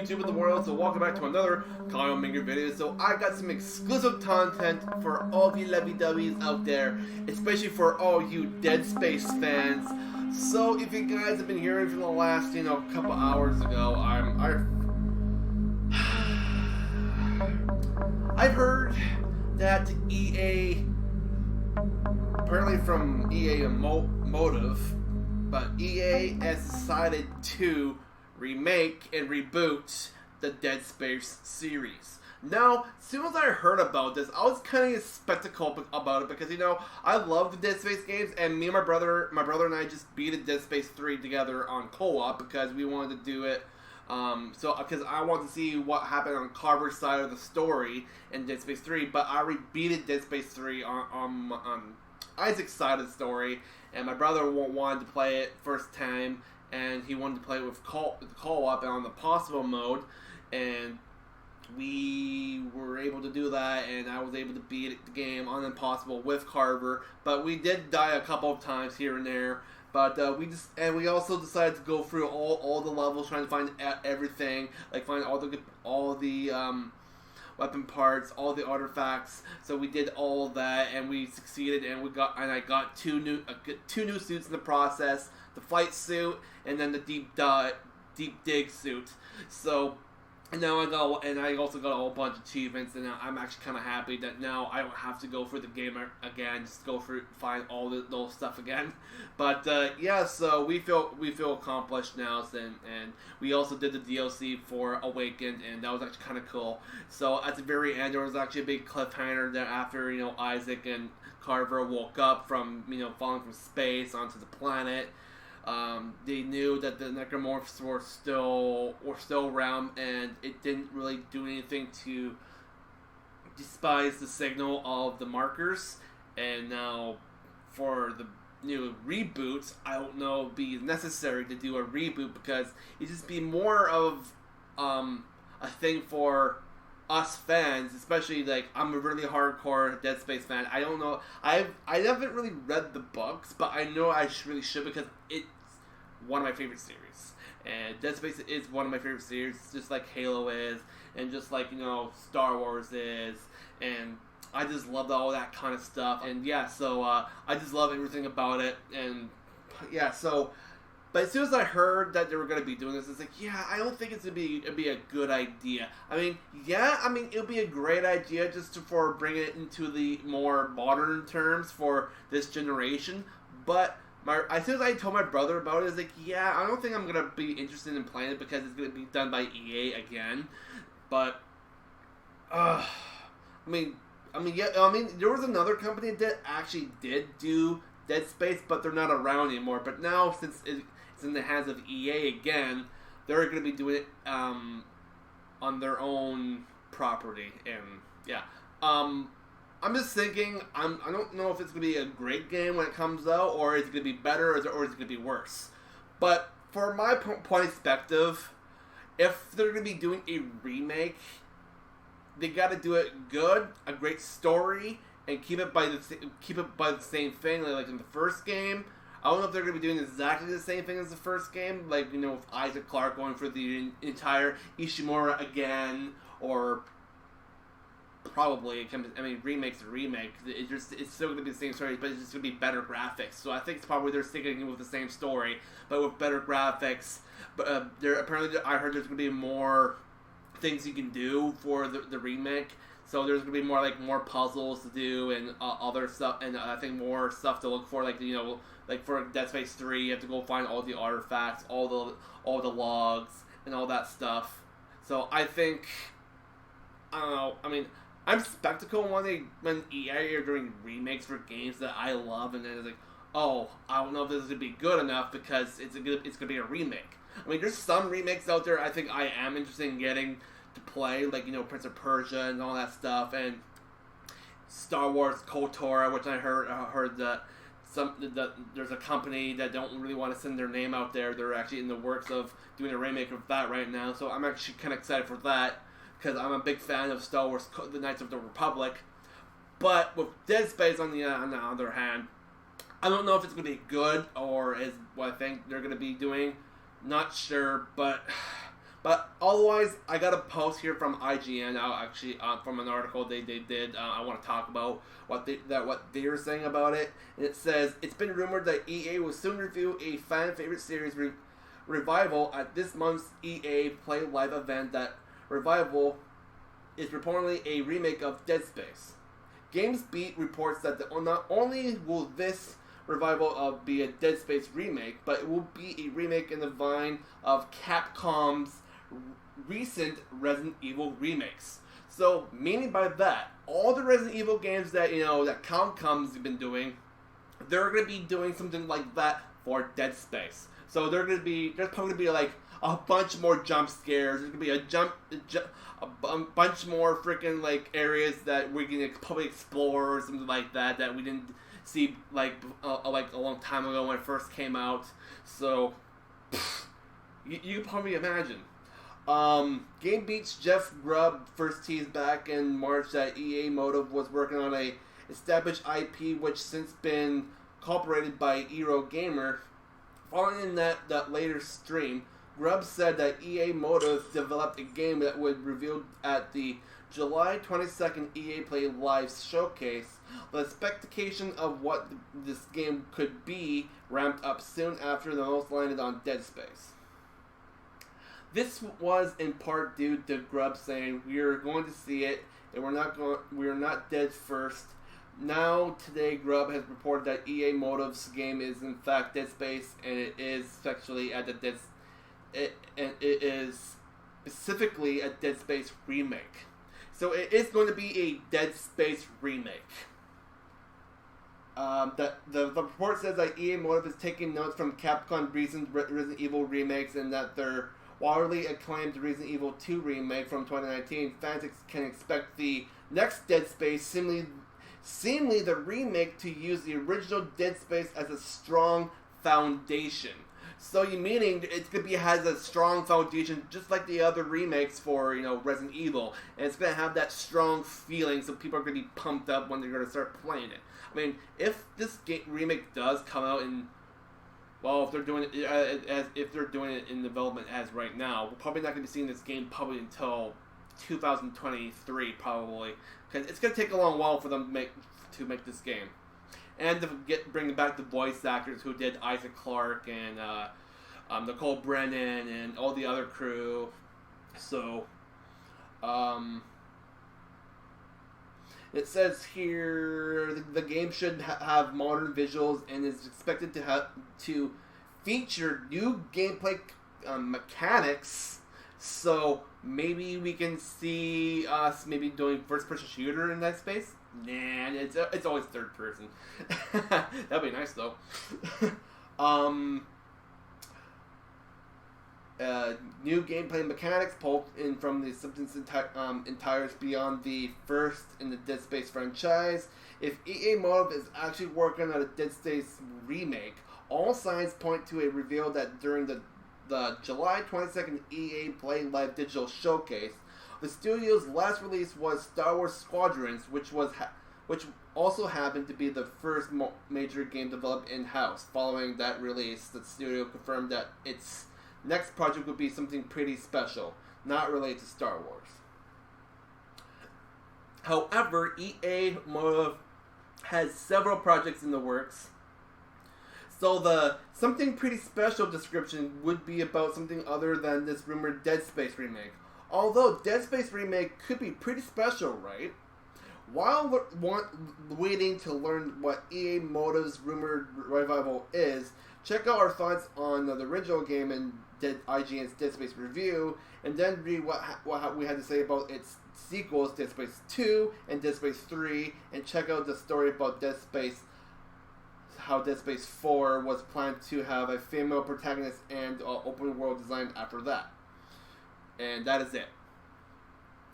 YouTube of the world, so welcome back to another Kyle Minger video. So I got some exclusive content for all you lovey-dovey's out there, especially for all you Dead Space fans. So if you guys have been hearing from the last, couple hours ago, I've heard that EA, apparently from EA Motive, but EA has decided to remake and reboot the Dead Space series. Now, as soon as I heard about this, I was kind of skeptical about it because, I love the Dead Space games, and me and my brother and I just beat Dead Space 3 together on co-op because we wanted to do it. Because I wanted to see what happened on Carver's side of the story in Dead Space 3, but I rebeated Dead Space 3 on Isaac's side of the story, and my brother wanted to play it first time, and he wanted to play it with co-op and on the possible mode, and we were able to do that, and I was able to beat the game on impossible with Carver, but we did die a couple of times here and there. But we also decided to go through all the levels, trying to find everything, like find all the weapon parts, all the artifacts. So we did all of that, and we succeeded, and I got two new suits in the process: the flight suit and then the deep dig suit. So. And now I also got a whole bunch of achievements, and now I'm actually kind of happy that now I don't have to go through the game again, just go through find all those stuff again. But yeah, so we feel accomplished now, and we also did the DLC for Awakened, and that was actually kind of cool. So at the very end, there was actually a big cliffhanger that after Isaac and Carver woke up from falling from space onto the planet. They knew that the necromorphs were still around, and it didn't really do anything to despise the signal of the markers. And now, for the new reboots, I don't know it'd be necessary to do a reboot because it'd just be more of a thing for us fans, especially I'm a really hardcore Dead Space fan. I don't know, I haven't really read the books, but I know I really should because it's one of my favorite series. And Dead Space is one of my favorite series, just like Halo is, and just like Star Wars is, and I just love all that kind of stuff. And yeah, so I just love everything about it. And yeah, so. But as soon as I heard that they were going to be doing this, it's like, yeah, I don't think it'd be a good idea. It'll be a great idea just for bringing it into the more modern terms for this generation. But as soon as I told my brother about it, it's like, yeah, I don't think I'm going to be interested in playing it because it's going to be done by EA again. But, there was another company that actually did do Dead Space, but they're not around anymore. But now, since it's in the hands of EA again, they're going to be doing it on their own property. And yeah, I'm just thinking, I don't know if it's going to be a great game when it comes out, or is it going to be better, or is it going to be worse. But for my point of perspective, if they're going to be doing a remake, they got to do it good, a great story, and keep it by the same thing, like in the first game. I don't know if they're going to be doing exactly the same thing as the first game, with Isaac Clarke going for the entire Ishimura again, or probably remake's a remake. It's still going to be the same story, but it's just going to be better graphics. So I think it's probably they're sticking with the same story, but with better graphics. But apparently, I heard there's going to be more things you can do for the remake. So there's gonna be more puzzles to do and other stuff, and I think more stuff to look for. Like for Dead Space 3, you have to go find all the artifacts, all the logs, and all that stuff. So I think, I don't know. I'm skeptical when EA are doing remakes for games that I love, and then it's like, oh, I don't know if this is gonna be good enough because it's gonna be a remake. There's some remakes out there I think I am interested in getting to play, like Prince of Persia and all that stuff, and Star Wars KOTOR, which I heard that there's a company that don't really want to send their name out there. They're actually in the works of doing a remake of that right now, so I'm actually kind of excited for that because I'm a big fan of Star Wars: The Knights of the Republic. But with Dead Space on the other hand, I don't know if it's going to be good or is what I think they're going to be doing. Not sure, but But otherwise, I got a post here from IGN. Actually, from an article they did. I want to talk about what they were saying about it. And it says it's been rumored that EA will soon review a fan favorite series revival at this month's EA Play Live event. That revival is reportedly a remake of Dead Space. GamesBeat reports that not only will this revival be a Dead Space remake, but it will be a remake in the vein of Capcom's recent Resident Evil remakes. So, meaning by that, all the Resident Evil games that that Capcom's been doing, they're going to be doing something like that for Dead Space. So there's probably going to be like a bunch more jump scares. There's going to be a bunch more freaking like areas that we can probably explore or something like that we didn't see like a long time ago when it first came out. So you can probably imagine. GameBeat's Jeff Grubb first teased back in March that EA Motive was working on a established IP which since been incorporated by Eurogamer. Following that later stream, Grubb said that EA Motive developed a game that would reveal at the July 22nd EA Play Live showcase. The expectation of what this game could be ramped up soon after the host landed on Dead Space. This was in part due to Grubb saying, "We are going to see it, and we are not dead first." Now, today, Grubb has reported that EA Motive's game is in fact Dead Space, and it is actually at the it is specifically a Dead Space remake. So it is going to be a Dead Space remake. The report says that EA Motive is taking notes from Capcom's recent Resident Evil remakes, and that their widely acclaimed Resident Evil 2 remake from 2019, fans can expect the next Dead Space, seemingly the remake, to use the original Dead Space as a strong foundation. So you meaning it's gonna has a strong foundation, just like the other remakes for Resident Evil, and it's gonna have that strong feeling, so people are gonna be pumped up when they're gonna start playing it. I mean, if this remake does come out if they're doing it in development as right now, we're probably not gonna be seeing this game probably until 2023 probably, because it's gonna take a long while for them to make this game. And to bring back the voice actors who did Isaac Clarke and Nicole Brennan and all the other crew. So, it says here the game should have modern visuals and is expected to feature new gameplay mechanics. So maybe we can see us maybe doing first-person shooter in that space. Nah, it's always third person. That'd be nice though. New gameplay mechanics pulled in from the substance entires beyond the first in the Dead Space franchise. If EA Motive is actually working on a Dead Space remake, all signs point to a reveal that during the July 22nd EA Play Live digital showcase. The studio's last release was Star Wars Squadrons, which also happened to be the first major game developed in-house. Following that release, the studio confirmed that its next project would be something pretty special, not related to Star Wars. However, EA Motive has several projects in the works, so the something pretty special description would be about something other than this rumored Dead Space remake. Although Dead Space remake could be pretty special, right? While waiting to learn what EA Motive's rumored revival is, check out our thoughts on the original game in IGN's Dead Space review, and then read what we had to say about its sequels, Dead Space 2 and Dead Space 3, and check out the story about Dead Space, how Dead Space 4 was planned to have a female protagonist and open world design after that. And that is it.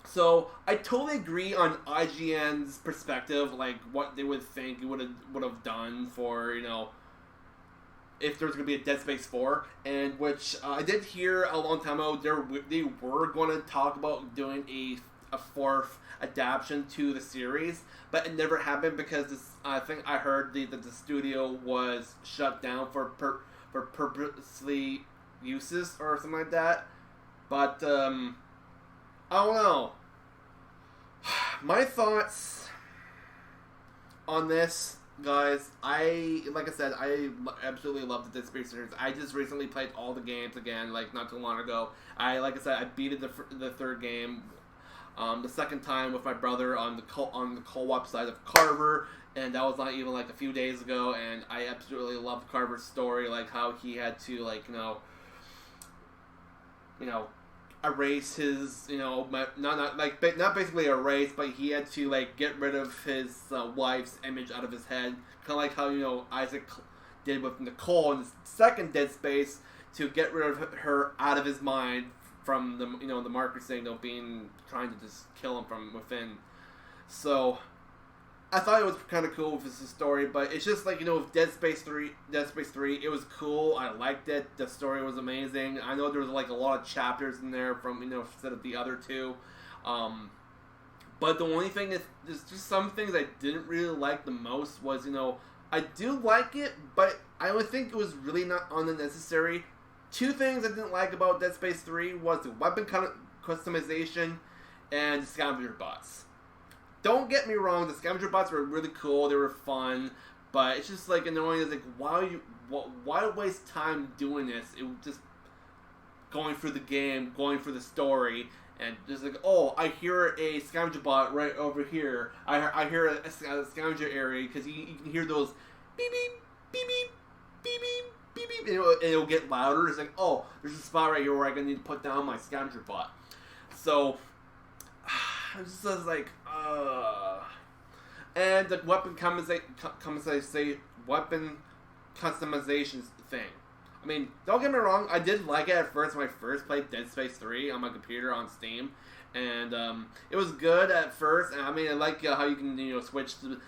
So I totally agree on IGN's perspective, like what they would think it would have done for if there's going to be a Dead Space 4, and which I did hear a long time ago they were going to talk about doing a fourth adaptation to the series, but it never happened because I think I heard that the studio was shut down for purposely uses or something like that. But I don't know. My thoughts on this, guys. Like I said, I absolutely love the Dead Space series. I just recently played all the games again, like not too long ago. Like I said, I beat the third game. The second time with my brother on the co-op side of Carver, and that was not even like a few days ago. And I absolutely loved Carver's story, like how he had to erase his not basically erase, but he had to like get rid of his wife's image out of his head, kind of like how Isaac did with Nicole in the second Dead Space, to get rid of her out of his mind from the marker signal being trying to just kill him from within. So I thought it was kind of cool with his story, but it's just like with Dead Space 3, it was cool. I liked it. The story was amazing. I know there was like a lot of chapters in there from instead of the other two. But the only thing is, there's just some things I didn't really like the most was I do like it, but I would think it was really not unnecessary. Two things I didn't like about Dead Space 3 was the weapon customization and the scavenger bots. Don't get me wrong, the scavenger bots were really cool, they were fun, but it's just like annoying. It's like, why waste time doing this? It was just going through the game, going through the story, and just like, oh, I hear a scavenger bot right over here. I hear a scavenger area, because you can hear those beep beep, beep beep, beep beep, beep beep, and it'll get louder. It's like, oh, there's a spot right here where I need to put down my scavenger bot. So I was just like, and the weapon customization thing. I mean, don't get me wrong, I did like it at first when I first played Dead Space 3 on my computer on Steam, and it was good at first. And I mean, I like how you can switch to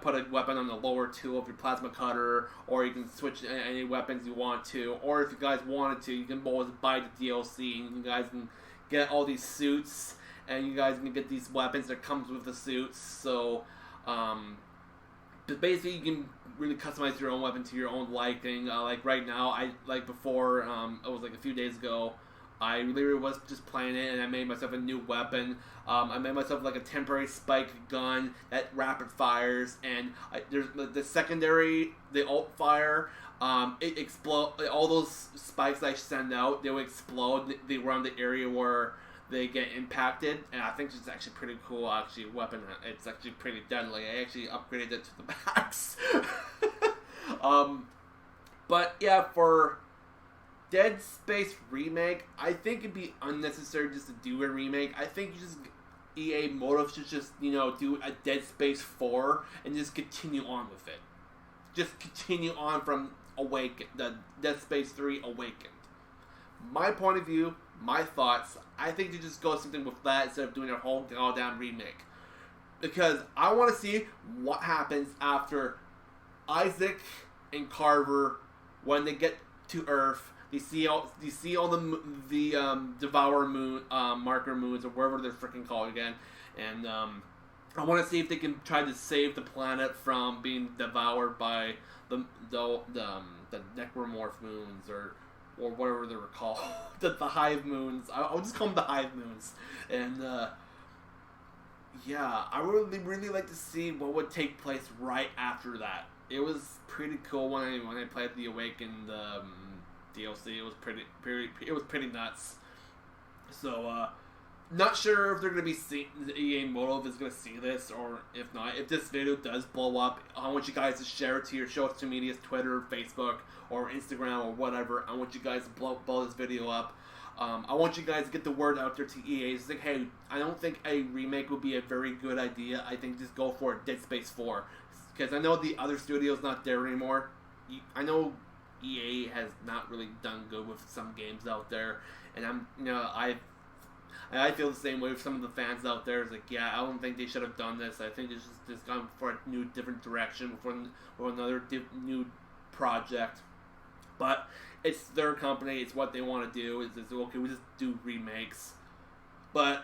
put a weapon on the lower tool of your plasma cutter, or you can switch any weapons you want to, or if you guys wanted to, you can always buy the DLC and you guys can get all these suits, and you guys can get these weapons that comes with the suits. So but basically you can really customize your own weapon to your own liking. Like right now, before it was like a few days ago, I literally was just playing it and I made myself a new weapon. I made myself like a temporary spike gun that rapid fires, and there's the secondary, the alt fire. It explode. All those spikes I send out, they will explode. They run the area where they get impacted, and I think it's actually pretty cool. Actually, weapon. It's actually pretty deadly. I actually upgraded it to the max. But yeah, for Dead Space Remake, I think it'd be unnecessary just to do a remake. I think EA Motive should just do a Dead Space 4 and just continue on with it. Just continue on from the Dead Space 3 Awakened. My point of view, my thoughts, I think to just go something with that instead of doing a whole goddamn remake. Because I want to see what happens after Isaac and Carver, when they get to Earth, they see all the Devour Moon, marker moons, or wherever they're freaking called again, and I want to see if they can try to save the planet from being devoured by the necromorph moons, or whatever they were called, the hive moons. I'll just call them the hive moons. And yeah, I would really like to see what would take place right after that. It was pretty cool when I played the Awakened DLC. It was pretty nuts. So not sure if they're gonna be the EA Motive is gonna see this, or if not. If this video does blow up, I want you guys to share it to your social medias, Twitter, Facebook, or Instagram, or whatever. I want you guys to blow this video up. I want you guys to get the word out there to EA. It's like, hey, I don't think a remake would be a very good idea. I think just go for Dead Space 4. Because I know the other studio's not there anymore. I know EA has not really done good with some games out there. And I feel the same way with some of the fans out there. It's like, yeah, I don't think they should have done this. I think they should just gone for a new, different direction for another new project. But it's their company. It's what they want to do. It's okay, we just do remakes. But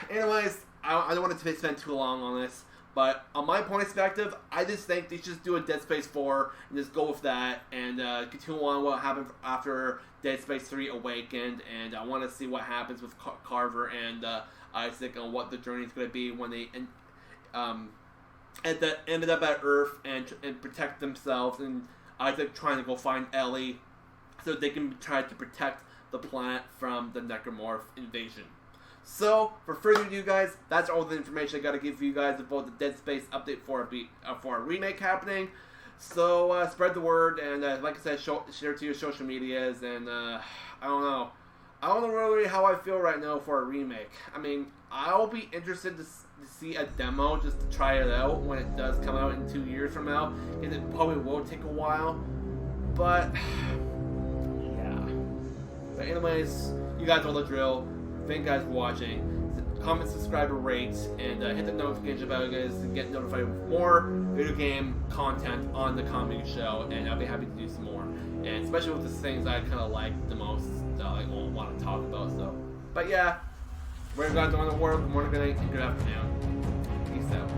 anyways, I don't want to spend too long on this. But on my point of perspective, I just think they should just do a Dead Space 4 and just go with that and continue on what happened after Dead Space 3 Awakened. And I want to see what happens with Carver and Isaac and what the journey is going to be when they ended up at Earth and protect themselves. And Isaac trying to go find Ellie so they can try to protect the planet from the Necromorph invasion. So, for further ado, guys, that's all the information I got to give you guys about the Dead Space update for a remake happening. So, spread the word, and like I said, share it to your social medias, and I don't know. I don't know really how I feel right now for a remake. I mean, I'll be interested to see a demo just to try it out when it does come out in 2 years from now, because it probably will take a while. But, yeah. But anyways, you guys know the drill. Thank you guys for watching. Comment, subscribe, and rate, and hit the notification bell, guys, to get notified of more video game content on the comedy show, and I'll be happy to do some more. And especially with the things I kind of like the most, that I want to talk about. So, but yeah, we're going to go in the world. Good morning, good night, and good afternoon. Peace out.